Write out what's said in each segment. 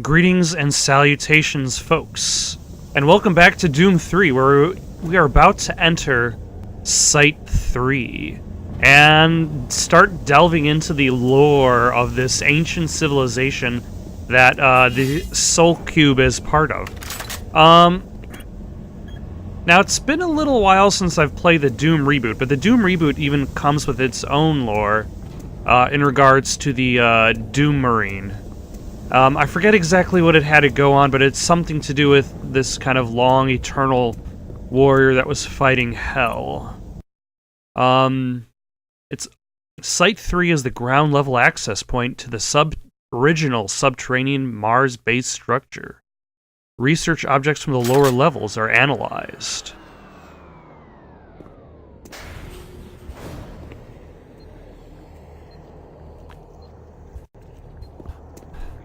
Greetings and salutations, folks, and welcome back to Doom 3, where we are about to enter Site 3 and start delving into the lore of this ancient civilization that the Soul Cube is part of. Now, it's been a little while since I've played the Doom reboot, but the Doom reboot even comes with its own lore in regards to the Doom Marine. I forget exactly what it had to go on, but it's something to do with this kind of long, eternal warrior that was fighting hell. It's Site 3 is the ground-level access point to the original subterranean Mars-based structure. Research objects from the lower levels are analyzed.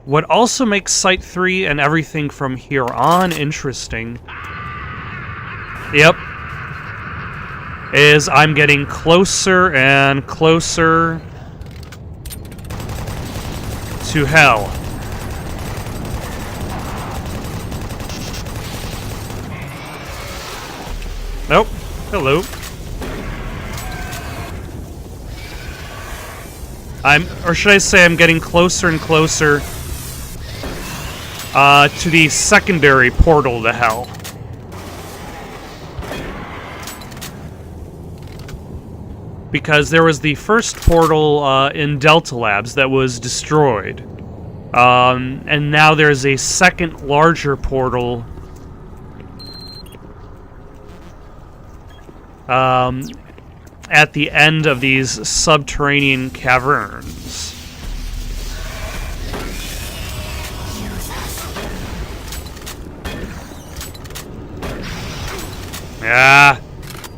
What also makes Site 3 and everything from here on interesting, is I'm getting closer and closer to hell. Nope. Hello. Or should I say I'm getting closer and closer to the secondary portal to hell. Because there was the first portal in Delta Labs that was destroyed. And now there's a second larger portal at the end of these subterranean caverns. Yeah.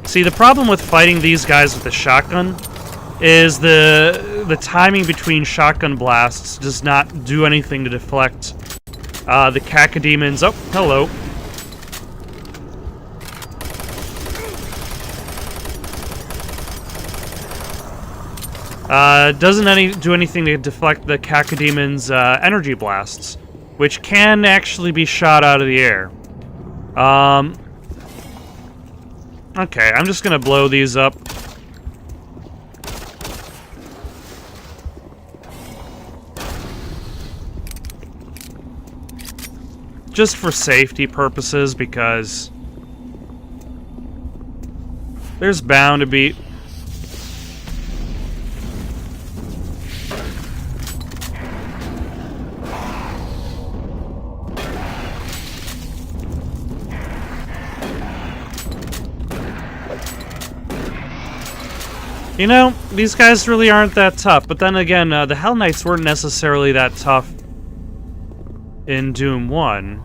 See, the problem with fighting these guys with the shotgun is the timing between shotgun blasts does not do anything to deflect the cacodemons. Oh, hello. Doesn't do anything to deflect the cacodemons' energy blasts, which can actually be shot out of the air. Okay, I'm just gonna blow these up. Just for safety purposes, because there's bound to be... You know, these guys really aren't that tough, but then again, the Hell Knights weren't necessarily that tough in Doom 1.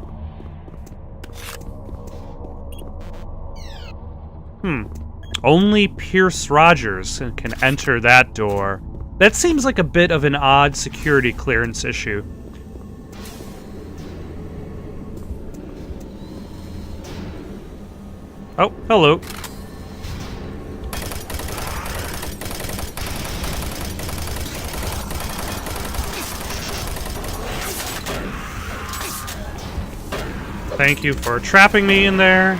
Only Pierce Rogers can enter that door. That seems like a bit of an odd security clearance issue. Oh, hello. Thank you for trapping me in there.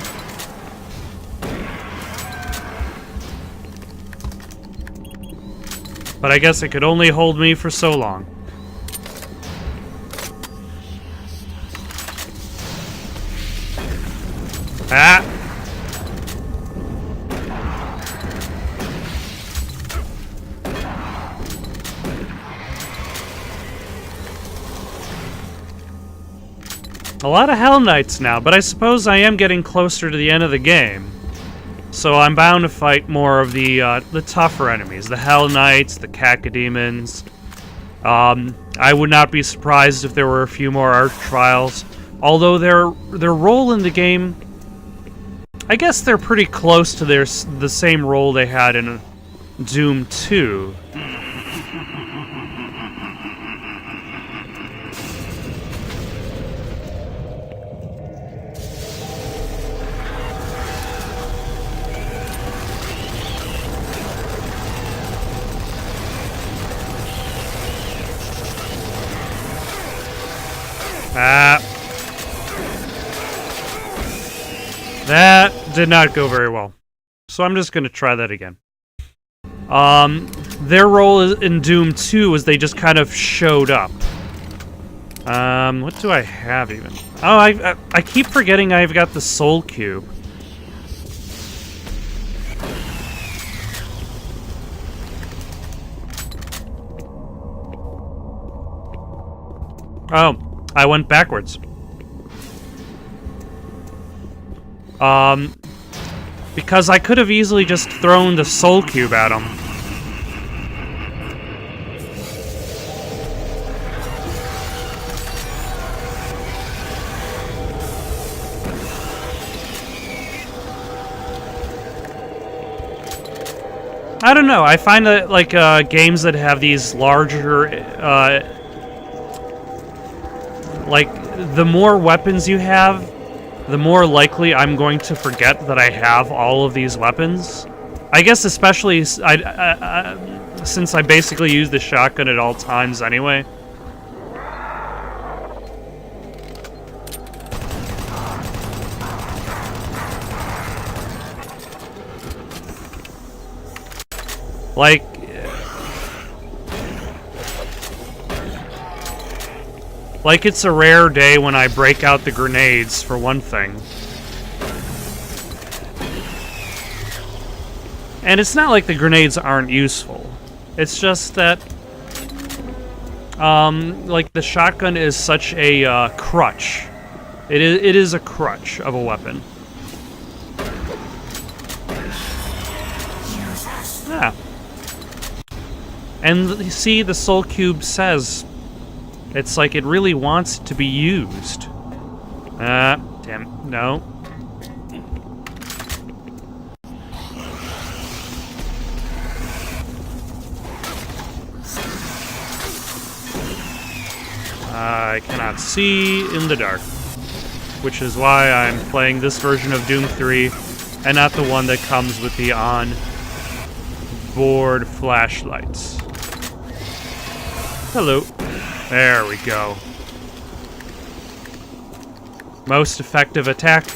But I guess it could only hold me for so long. Ah! A lot of Hell Knights now, but I suppose I am getting closer to the end of the game. So I'm bound to fight more of the tougher enemies. The Hell Knights, the cacodemons. I would not be surprised if there were a few more Arch Trials. Although their role in the game... I guess they're pretty close to the same role they had in Doom 2. That did not go very well. So I'm just gonna try that again. Their role in Doom 2 was they just kind of showed up. What do I have even? Oh, I keep forgetting I've got the Soul Cube. Oh, I went backwards. Because I could have easily just thrown the Soul Cube at him. I don't know, I find that, like, games that have these larger, like, the more weapons you have, the more likely I'm going to forget that I have all of these weapons. I guess especially since I basically use the shotgun at all times anyway. Like it's a rare day when I break out the grenades, for one thing. And it's not like the grenades aren't useful. It's just that, like, the shotgun is such a, crutch. It is a crutch of a weapon. Yeah. And you see, the Soul Cube says, it's like it really wants to be used. Damn, no. I cannot see in the dark, which is why I'm playing this version of Doom 3 and not the one that comes with the on-board flashlights. Hello. There we go. Most effective attack.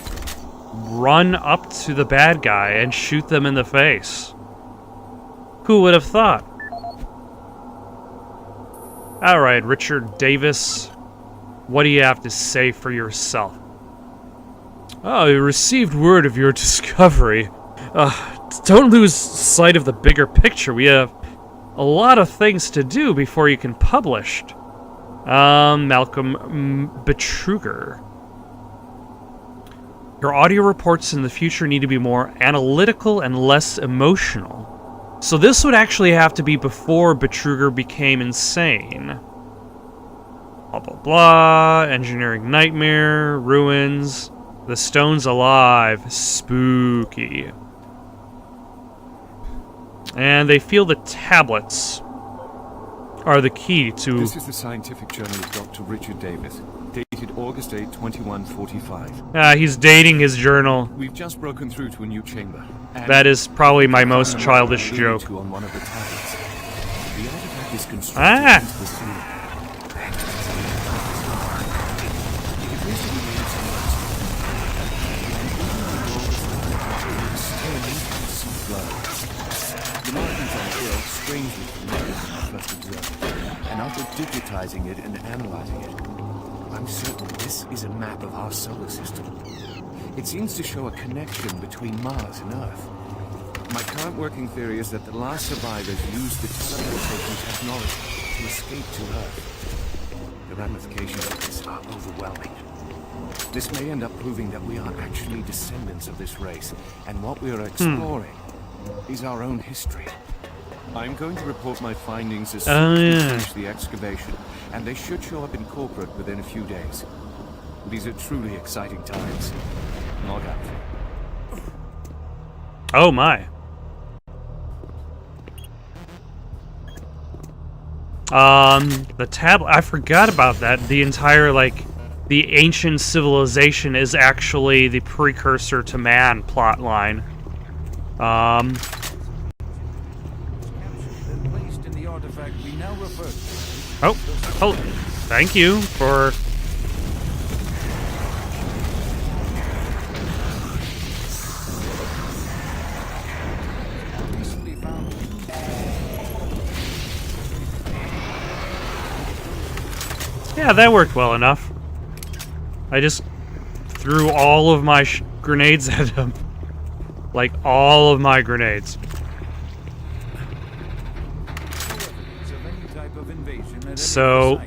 Run up to the bad guy and shoot them in the face. Who would have thought? Alright, Richard Davis. What do you have to say for yourself? Oh, I received word of your discovery. Don't lose sight of the bigger picture. We have a lot of things to do before you can publish. Malcolm Betruger. Your audio reports in the future need to be more analytical and less emotional. So this would actually have to be before Betruger became insane. Blah, blah, blah. Engineering nightmare. Ruins. The stone's alive. Spooky. And they feel the tablets are the key to... This is the scientific journal of Dr. Richard Davis, dated August 8, 2145. He's dating his journal. We've just broken through to a new chamber. That is probably my most childish joke. On one of the tablets. The artifact is constructed into the ceiling. The markings on the world strangely familiar when I first observed it, and after digitizing it and analyzing it, I'm certain this is a map of our solar system. It seems to show a connection between Mars and Earth. My current working theory is that the last survivors used the teleportation technology to escape to Earth. The ramifications of this are overwhelming. This may end up proving that we are actually descendants of this race, and what we are exploring is our own history. I'm going to report my findings as soon as we finish the excavation, and they should show up in corporate within a few days. These are truly exciting times. Log out. Oh my. The tablet, I forgot about that. The entire, like, the ancient civilization is actually the precursor to man plotline. Oh, thank you for Yeah, that worked well enough. I just threw all of my grenades at him. Like, all of my grenades. So,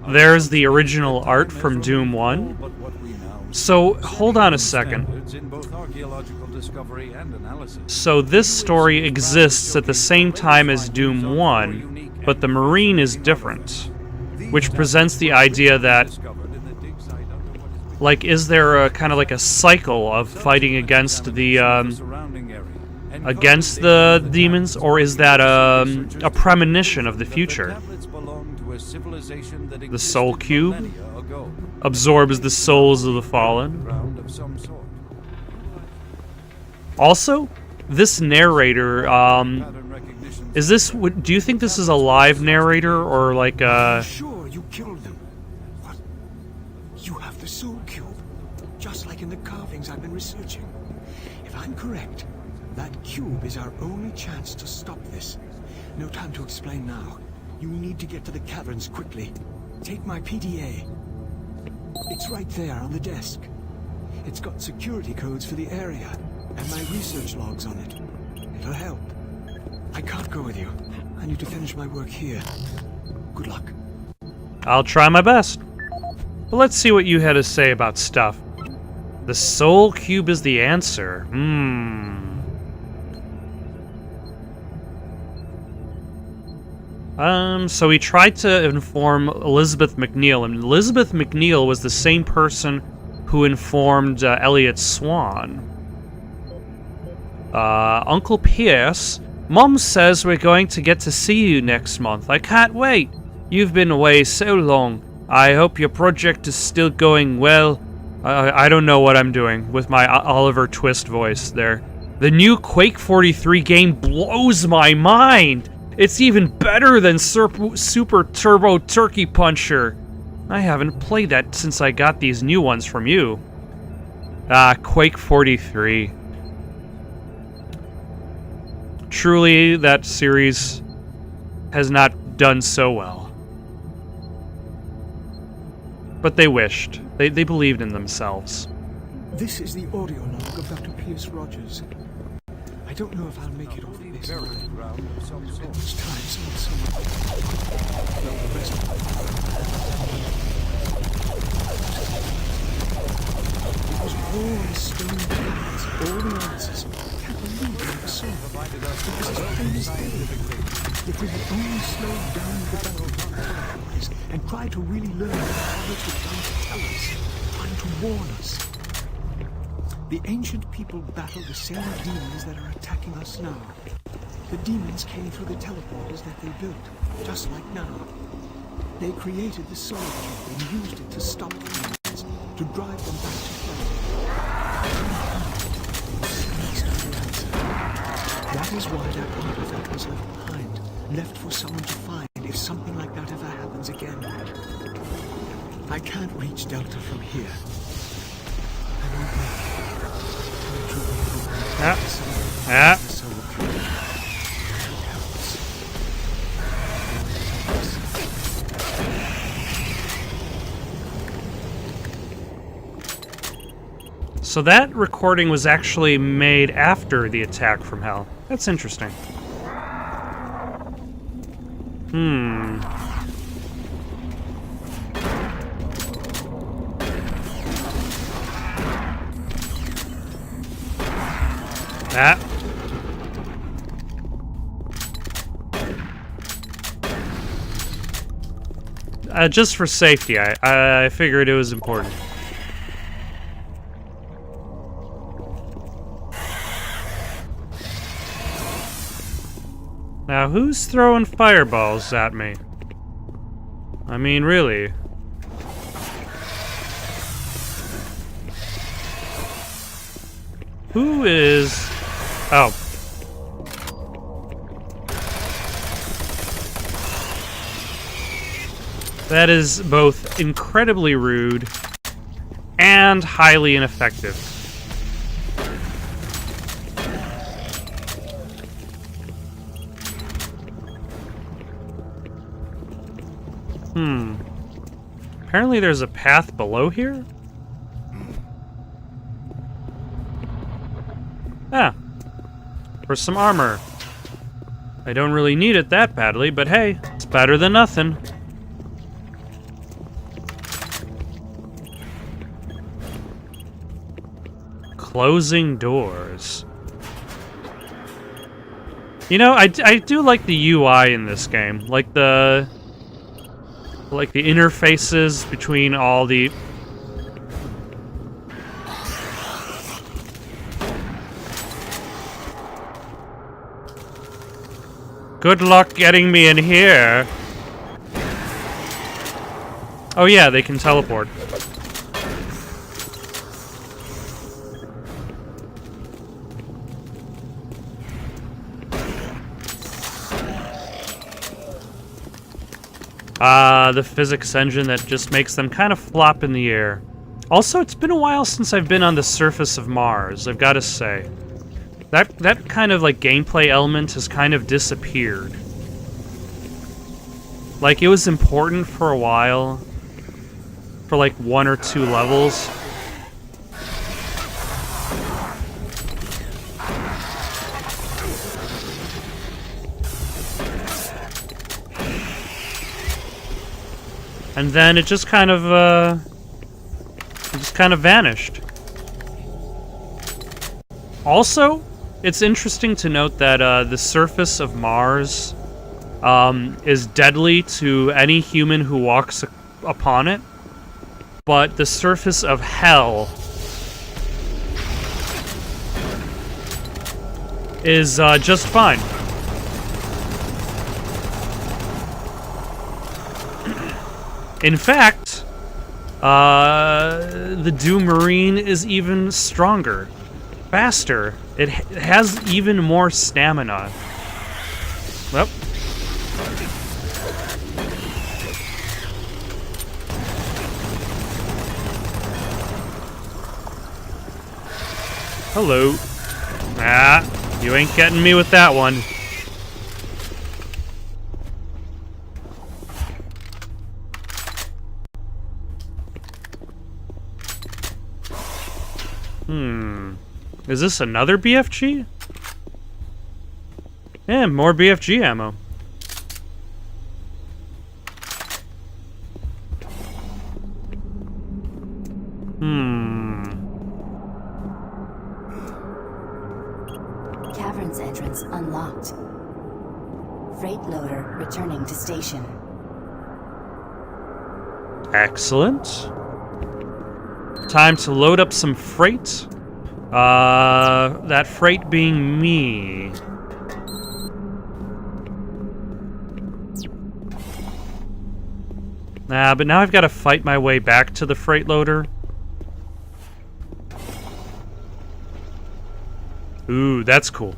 there's the original art from Doom 1. So, hold on a second. So, this story exists at the same time as Doom 1, but the Marine is different, which presents the idea that, like, is there a kind of like a cycle of fighting against the demons, or is that a premonition of the future? The Soul Cube absorbs the souls of the fallen. Also, this narrator, is this? Do you think this is a live narrator or like a? Sure, you killed them. What? You have the Soul Cube, just like in the carvings I've been researching. If I'm correct, that cube is our only chance to stop this. No time to explain now. You need to get to the caverns quickly. Take my PDA. It's right there on the desk. It's got security codes for the area, and my research logs on it. It'll help. I can't go with you. I need to finish my work here. Good luck. I'll try my best. But let's see what you had to say about stuff. The Soul Cube is the answer. So he tried to inform Elizabeth McNeil, and Elizabeth McNeil was the same person who informed Elliot Swan. Uncle Pierce, Mom says we're going to get to see you next month. I can't wait. You've been away so long. I hope your project is still going well. I don't know what I'm doing with my Oliver Twist voice there. The new Quake 43 game blows my mind. It's even better than Super Turbo Turkey Puncher. I haven't played that since I got these new ones from you. Quake 43. Truly, that series has not done so well. But they wished. They believed in themselves. This is the audio log of Dr. Pierce Rogers. I don't know if I'll make it off this line. Each time someone well, the best of it was all the stone tablets, all the answers. Can't believe we never saw it. It was as plain as day. If we had only slowed down the development of the teleporters and tried to really learn what others were trying to tell us, trying to warn us. The ancient people battled the same demons that are attacking us now. The demons came through the teleporters that they built, just like now. They created the Soul Cube and used it to stop the demons, to drive them back to flame. That's not the answer. That is why that artifact was left behind, left for someone to find if something like that ever happens again. I can't reach Delta from here. I won't make it. So that recording was actually made after the attack from hell. That's interesting. Just for safety, I figured it was important. Now, who's throwing fireballs at me? I mean, really? Who is... Oh. That is both incredibly rude and highly ineffective. Apparently there's a path below here? Ah. For some armor. I don't really need it that badly, but hey, it's better than nothing. Closing doors. You know, I do like the UI in this game. Like the interfaces between all the... Good luck getting me in here. Oh yeah, they can teleport. The physics engine that just makes them kind of flop in the air. Also, it's been a while since I've been on the surface of Mars, I've got to say. That kind of, like, gameplay element has kind of disappeared. Like, it was important for a while. For, like, 1 or 2 levels. And then it just kind of vanished. Also, it's interesting to note that the surface of Mars is deadly to any human who walks upon it, but the surface of Hell is just fine. In fact, the Doom Marine is even stronger, faster. It has even more stamina. Well. Hello. Ah, you ain't getting me with that one. Is this another BFG? Yeah, more BFG ammo. Caverns entrance unlocked. Freight loader returning to station. Excellent. Time to load up some freight. That freight being me. But now I've got to fight my way back to the freight loader. Ooh, that's cool.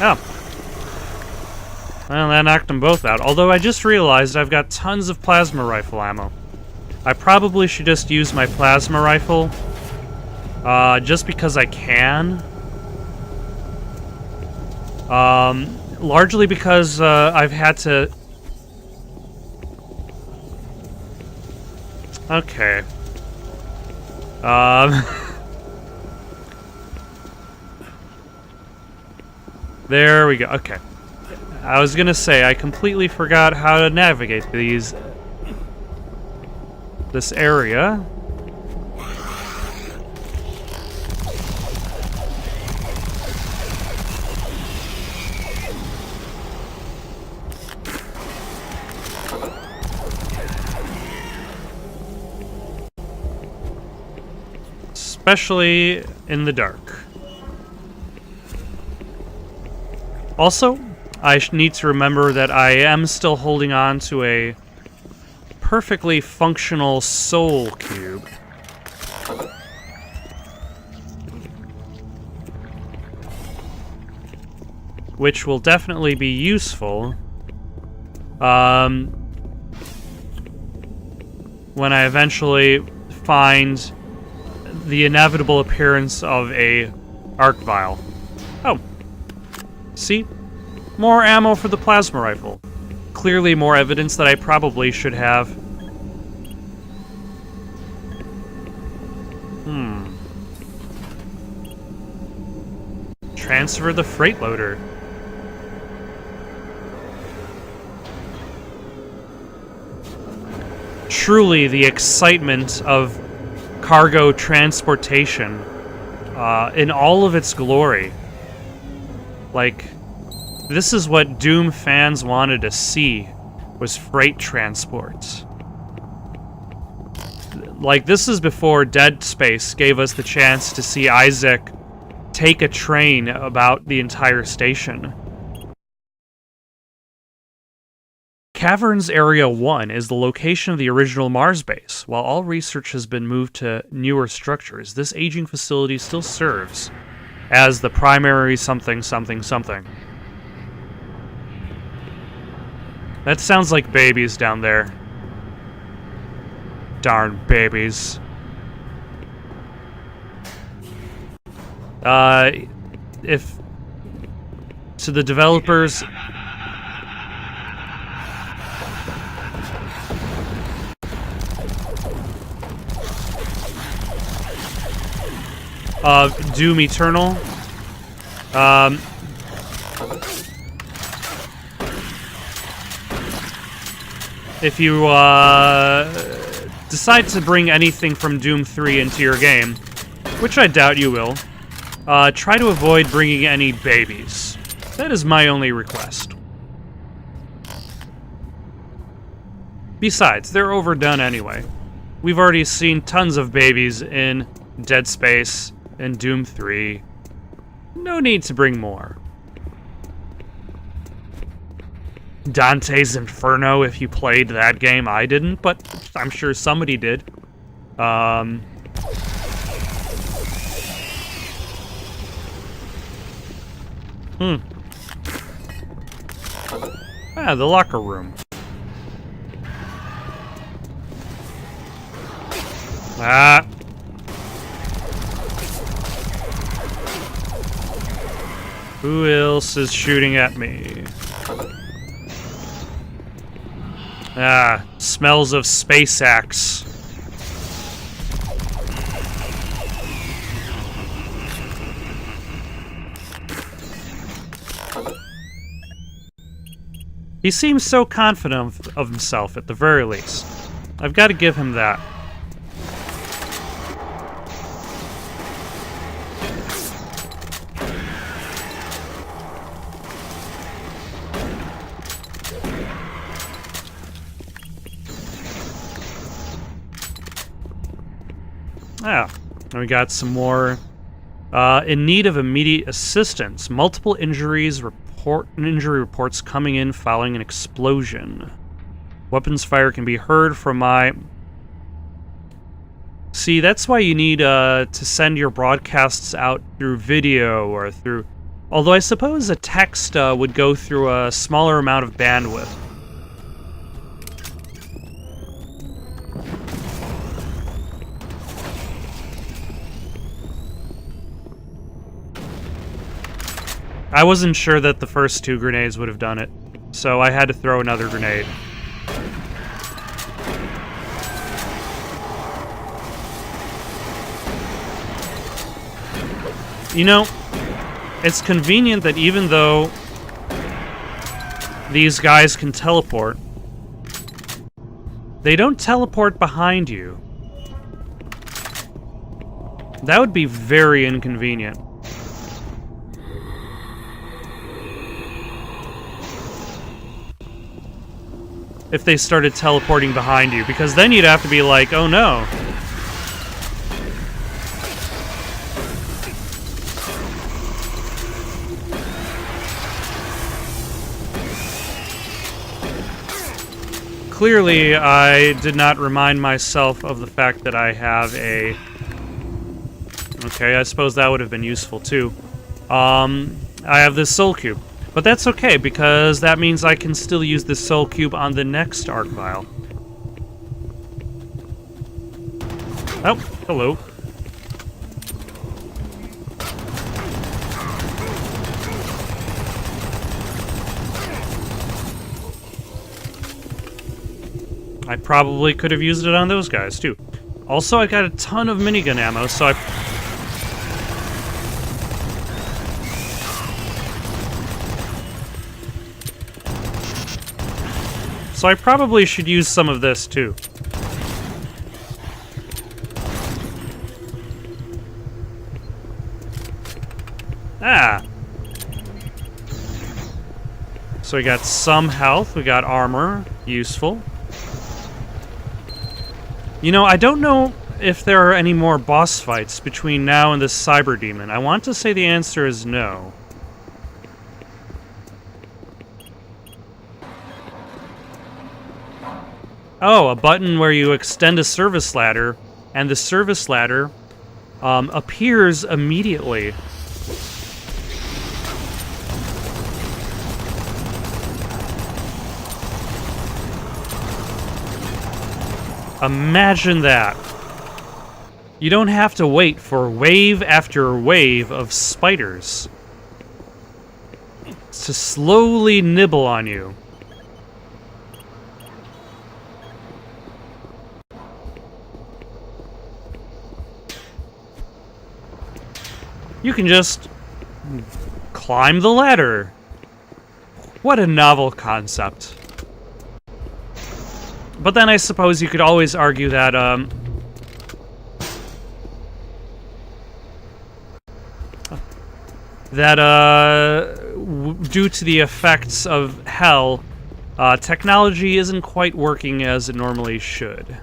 Oh. Well, that knocked them both out. Although I just realized I've got tons of plasma rifle ammo. I probably should just use my plasma rifle. Just because I can. Largely because I've had to... Okay. There we go. Okay. I was gonna say, I completely forgot how to navigate this area. Especially in the dark. Also, I need to remember that I am still holding on to a perfectly functional soul cube. Which will definitely be useful when I eventually find the inevitable appearance of a arc vial. Oh. See? More ammo for the plasma rifle. Clearly more evidence that I probably should have. Transfer the freight loader. Truly the excitement of cargo transportation in all of its glory. Like, this is what Doom fans wanted to see, was freight transport. Like, this is before Dead Space gave us the chance to see Isaac take a train about the entire station. Caverns Area 1 is the location of the original Mars base. While all research has been moved to newer structures, this aging facility still serves as the primary something something something. That sounds like babies down there. Darn babies. If to the developers, Doom Eternal, if you decide to bring anything from Doom 3 into your game, which I doubt you will, try to avoid bringing any babies. That is my only request. Besides, they're overdone anyway. We've already seen tons of babies in Dead Space and Doom 3. No need to bring more. Dante's Inferno, if you played that game. I didn't, but I'm sure somebody did. The locker room. Who else is shooting at me? Smells of space axe. He seems so confident of himself, at the very least. I've got to give him that. And we got some more in need of immediate assistance. Multiple injury reports coming in following an explosion. Weapons fire can be heard from my... See, that's why you need to send your broadcasts out through video or through... Although I suppose a text would go through a smaller amount of bandwidth. I wasn't sure that the first two grenades would have done it, so I had to throw another grenade. You know, it's convenient that even though these guys can teleport, they don't teleport behind you. That would be very inconvenient. If they started teleporting behind you, because then you'd have to be like, oh no. Clearly, I did not remind myself of the fact that I have a... Okay, I suppose that would have been useful too. I have this soul cube. But that's okay, because that means I can still use this soul cube on the next arc vial. Oh, hello. I probably could have used it on those guys, too. Also, I got a ton of minigun ammo, so I probably should use some of this, too. Ah! So we got some health, we got armor, useful. You know, I don't know if there are any more boss fights between now and this cyber demon. I want to say the answer is no. Oh, a button where you extend a service ladder, and the service ladder appears immediately. Imagine that. You don't have to wait for wave after wave of spiders to slowly nibble on you. You can just climb the ladder. What a novel concept. But then I suppose you could always argue that, due to the effects of hell, technology isn't quite working as it normally should.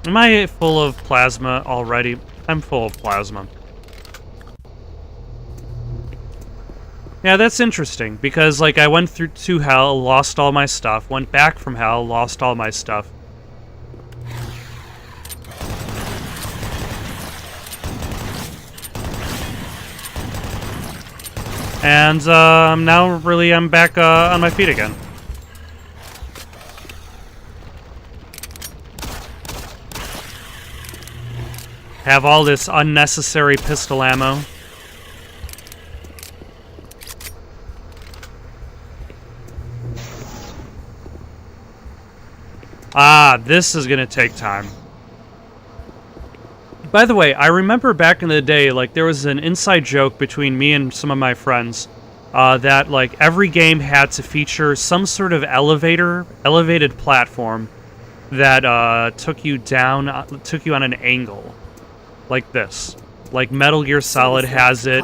Am I full of plasma already? I'm full of plasma. Yeah, that's interesting, because, like, I went through to hell, lost all my stuff, went back from hell, lost all my stuff. And, now, really, I'm back, on my feet again. Have all this unnecessary pistol ammo. Ah, this is gonna take time. By the way, I remember back in the day, like, there was an inside joke between me and some of my friends that, like, every game had to feature some sort of elevated platform that took you on an angle. Like this. Like Metal Gear Solid has it.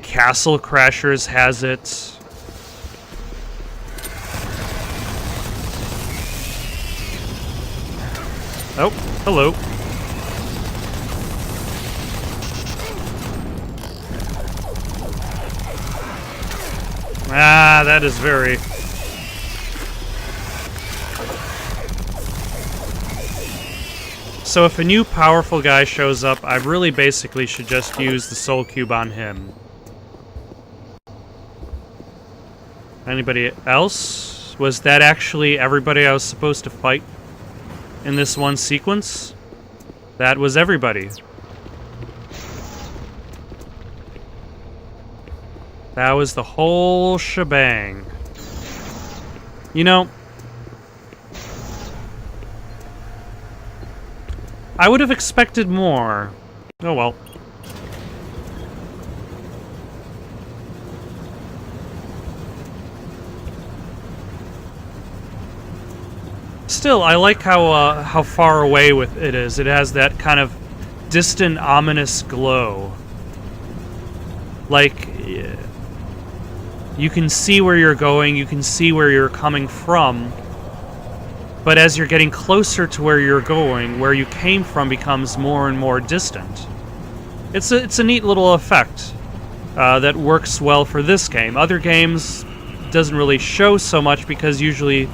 Castle Crashers has it. Oh, hello. Ah, that is very... So if a new powerful guy shows up, I really basically should just use the soul cube on him. Anybody else? Was that actually everybody I was supposed to fight in this one sequence? That was everybody. That was the whole shebang. You know, I would have expected more. Oh well. Still, I like how far away with it is. It has that kind of distant, ominous glow. Like, you can see where you're going, you can see where you're coming from, but as you're getting closer to where you're going, where you came from becomes more and more distant. It's a neat little effect that works well for this game. Other games doesn't really show so much because usually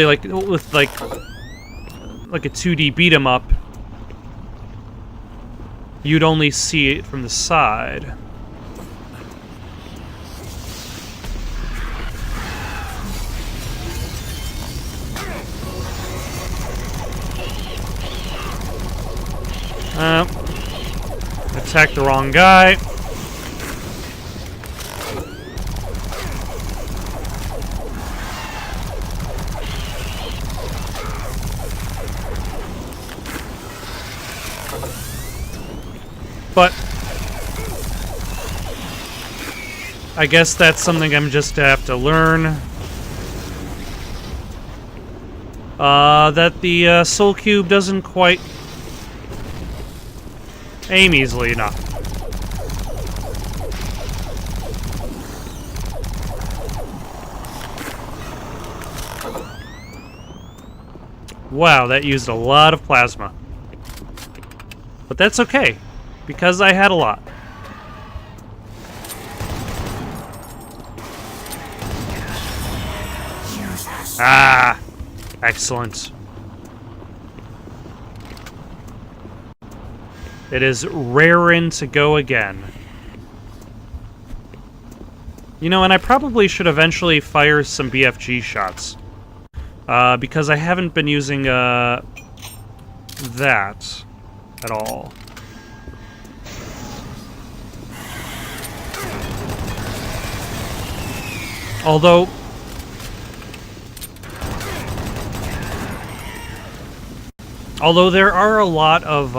like with like a 2D beat 'em up, you'd only see it from the side. Attack the wrong guy. But I guess that's something I'm just to have to learn. That the Soul Cube doesn't quite aim easily enough. Wow, that used a lot of plasma. But that's okay, because I had a lot. Ah, excellent. It is rarin' to go again. You know, and I probably should eventually fire some BFG shots. Because I haven't been using, that at all. Although there are a lot of,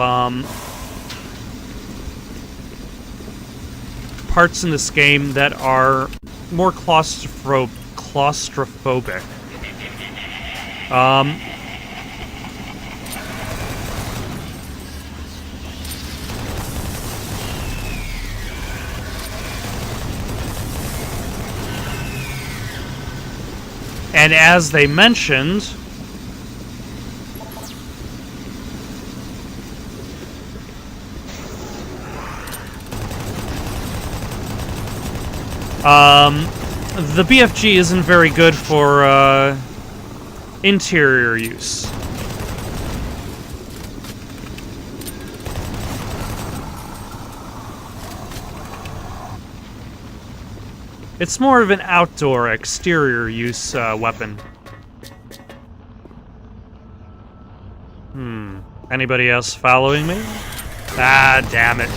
parts in this game that are more claustrophobic. And as they mentioned, the BFG isn't very good for, interior use. It's more of an outdoor, exterior use, weapon. Anybody else following me? Ah, damn it.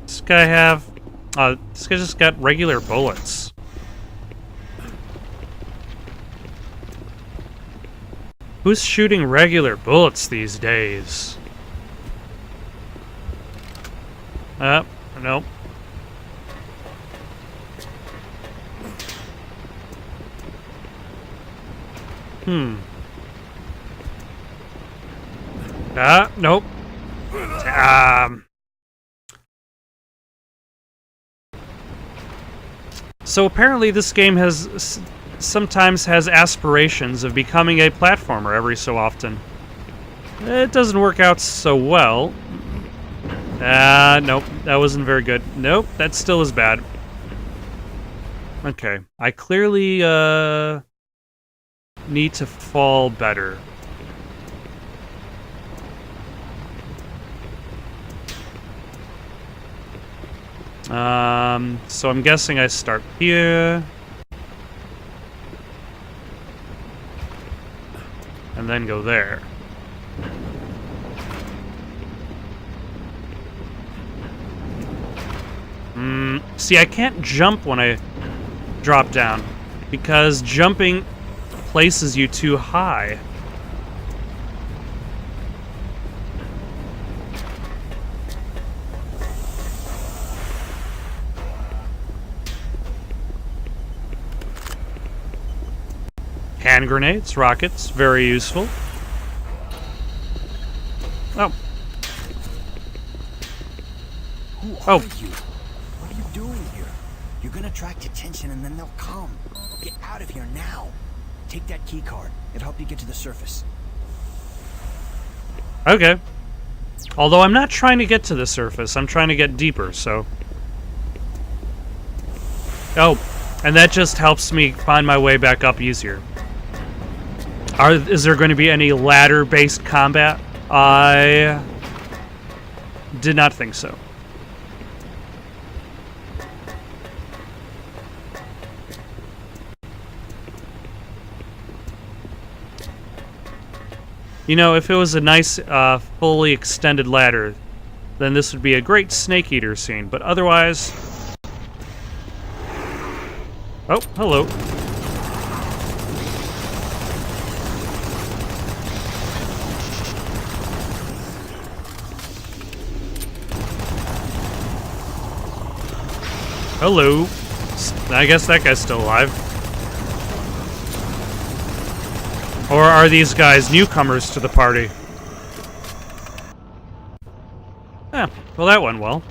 This guy just got regular bullets. Who's shooting regular bullets these days? Nope. Nope. So apparently this game sometimes has aspirations of becoming a platformer every so often. It doesn't work out so well. Nope, that wasn't very good. Nope, that still is bad. Okay, I clearly, need to fall better. So I'm guessing I start here. And then go there. See, I can't jump when I drop down, because jumping places you too high. Hand grenades, rockets, very useful. Oh. Who are you? What are you doing here? You're gonna attract attention and then they'll come. Get out of here now. Take that key card. It'll help you get to the surface. Okay. Although I'm not trying to get to the surface, I'm trying to get deeper, so... Oh, and that just helps me find my way back up easier. Is there going to be any ladder-based combat? I did not think so. You know, if it was a nice, fully extended ladder, then this would be a great snake eater scene, but otherwise... Oh, hello. Hello. I guess that guy's still alive. Or are these guys newcomers to the party? Yeah, well that went well.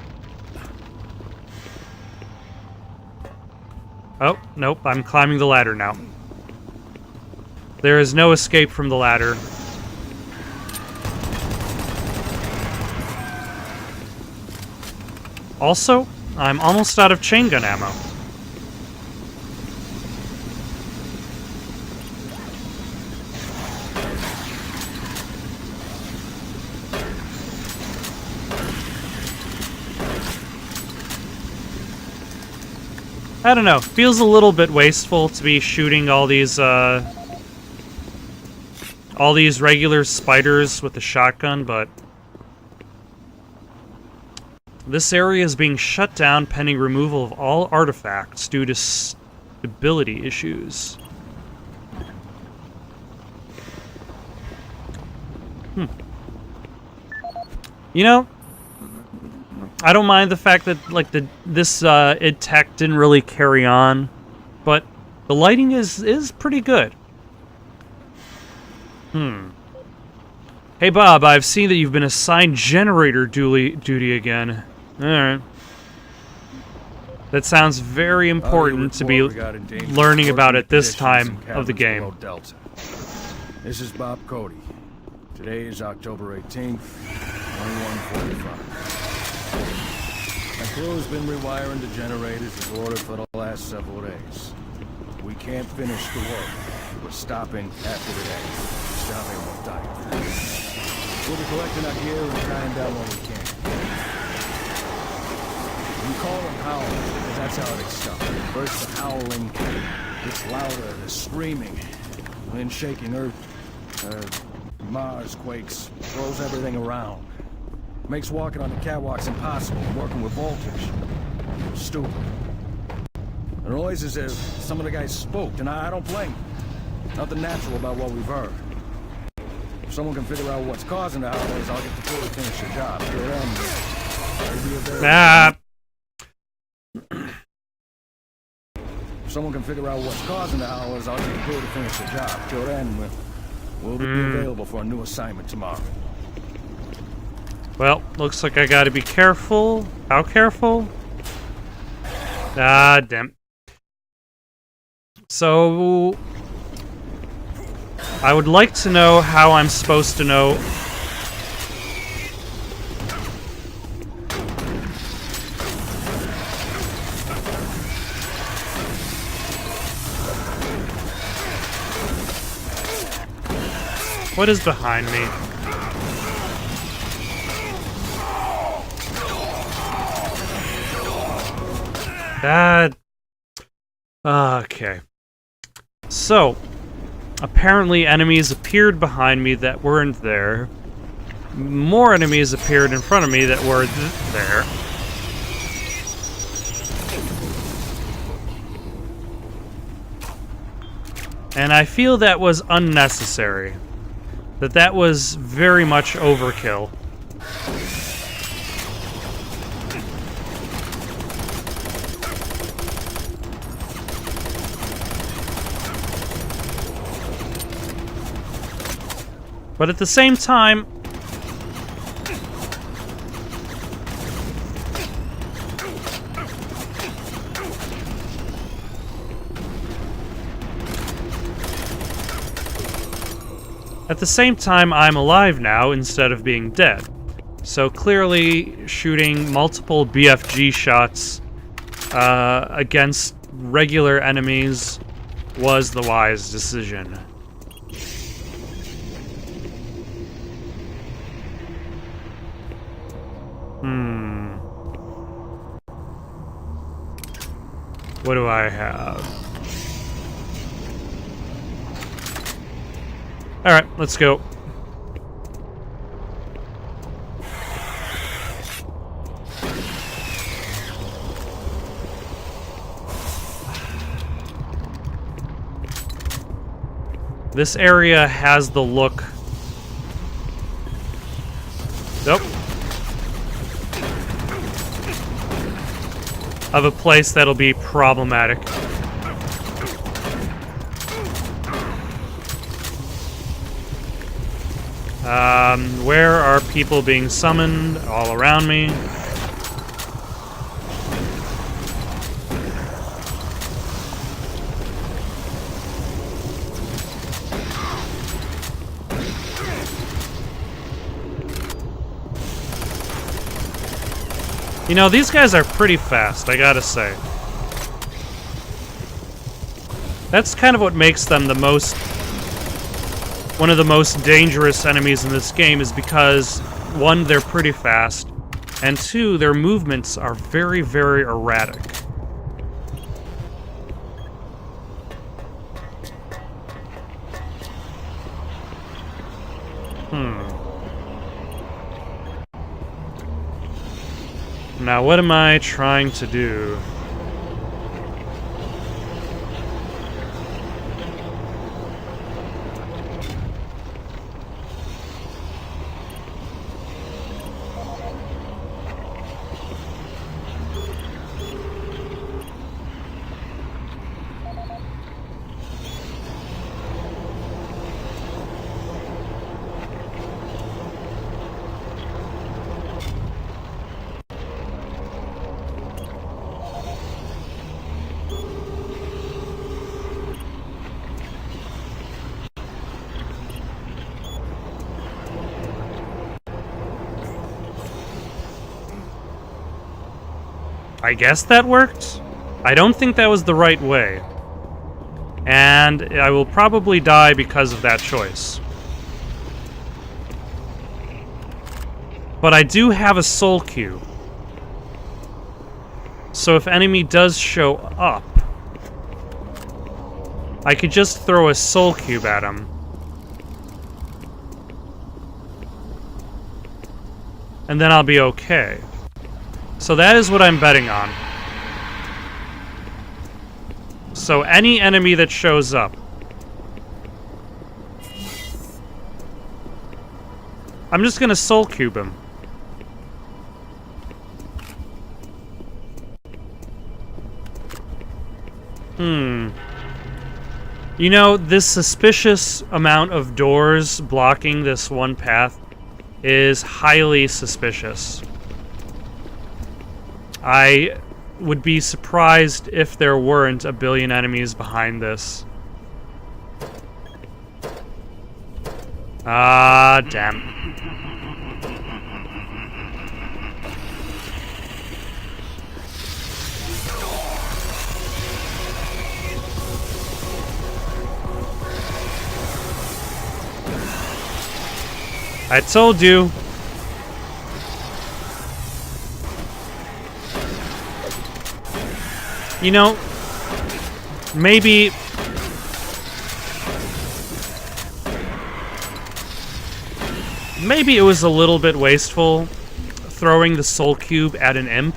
Oh, nope, I'm climbing the ladder now. There is no escape from the ladder. Also, I'm almost out of chain gun ammo. I don't know. Feels a little bit wasteful to be shooting all these regular spiders with a shotgun, but this area is being shut down pending removal of all artifacts due to stability issues. You know, I don't mind the fact that like this id Tech didn't really carry on, but the lighting is pretty good. Hey Bob, I've seen that you've been assigned generator duty again. Alright. That sounds very important to be learning about at this time of the game. This is Bob Cody. Today is October 18th, 2145. My crew has been rewiring the generators as ordered for the last several days. We can't finish the work. We're stopping after today. Stopping will die. We'll be collecting our gear and tying down what we can. We call them howling, because that's how it started. First the howling gets louder, the screaming, wind shaking earth, Mars quakes, throws everything around. Makes walking on the catwalks impossible, working with voltage. Stupid. The noise is as if some of the guys spoke, and I don't blame them. Nothing natural about what we've heard. If someone can figure out what's causing the howlers, I'll get the crew to finish the job. Till then, if someone can figure out what's causing the howlers, I'll get the crew to finish the job. Till then, we'll be available for a new assignment tomorrow. Well, looks like I gotta be careful. How careful? Ah, damn. So, I would like to know how I'm supposed to know. What is behind me? That... Okay. So, apparently enemies appeared behind me that weren't there. More enemies appeared in front of me that were there. And I feel that was unnecessary. That was very much overkill. But at the same time, I'm alive now instead of being dead. So clearly, shooting multiple BFG shots against regular enemies was the wise decision. What do I have? Alright, let's go. This area has the look... Nope. Of a place that'll be problematic. Where are people being summoned? All around me. You know, these guys are pretty fast, I gotta say. That's kind of what makes them the most... one of the most dangerous enemies in this game, is because, one, they're pretty fast, and two, their movements are very, very erratic. Now, what am I trying to do? I guess that worked? I don't think that was the right way. And I will probably die because of that choice. But I do have a soul cube. So if enemy does show up, I could just throw a soul cube at him. And then I'll be okay. So that is what I'm betting on. So any enemy that shows up, I'm just gonna soul cube him. You know, this suspicious amount of doors blocking this one path is highly suspicious. I would be surprised if there weren't a billion enemies behind this. Ah, damn. I told you. You know, maybe it was a little bit wasteful throwing the soul cube at an imp.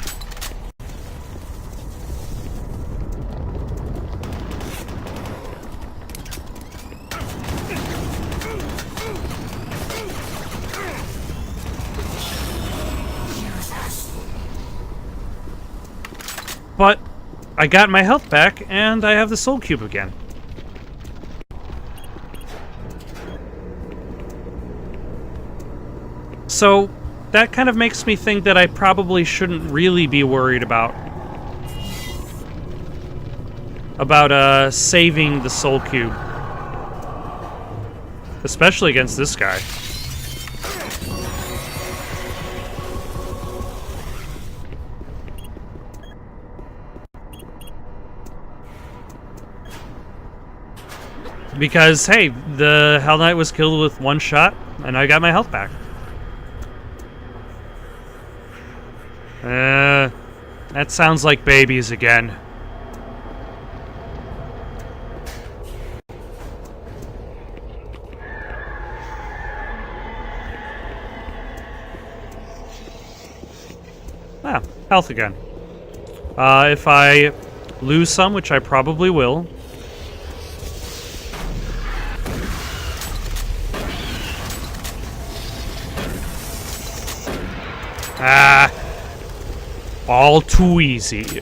But I got my health back, and I have the soul cube again. So, that kind of makes me think that I probably shouldn't really be worried about saving the soul cube. Especially against this guy. Because, hey, the Hell Knight was killed with one shot, and I got my health back. That sounds like babies again. Ah, health again. If I lose some, which I probably will, All too easy.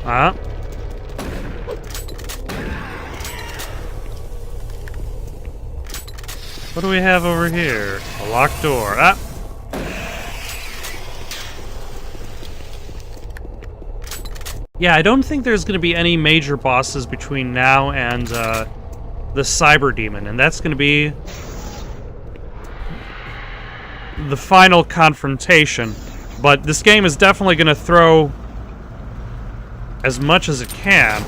Huh? What do we have over here? A locked door. Ah! Yeah, I don't think there's going to be any major bosses between now and the Cyber Demon, and that's going to be the final confrontation. But this game is definitely going to throw as much as it can.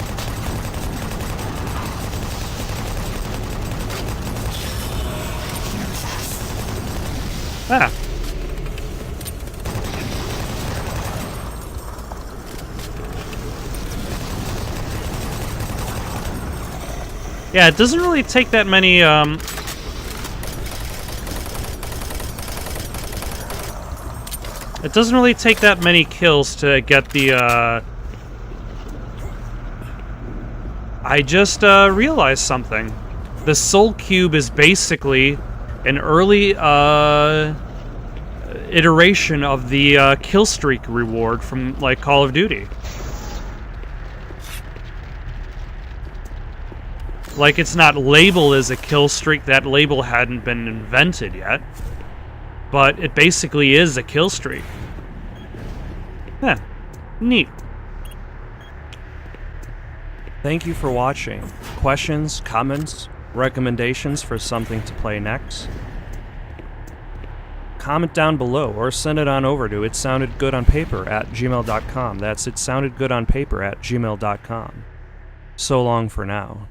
Ah. Yeah, it doesn't really take that many, it doesn't really take that many kills to get the, I just, realized something. The Soul Cube is basically an early, iteration of the, kill streak reward from, like, Call of Duty. Like, it's not labeled as a kill streak, that label hadn't been invented yet. But it basically is a kill streak. Huh. Neat. Thank you for watching. Questions, comments, recommendations for something to play next? Comment down below or send it on over to itsoundedgoodonpaper@gmail.com. That's itsoundedgoodonpaper@gmail.com. So long for now.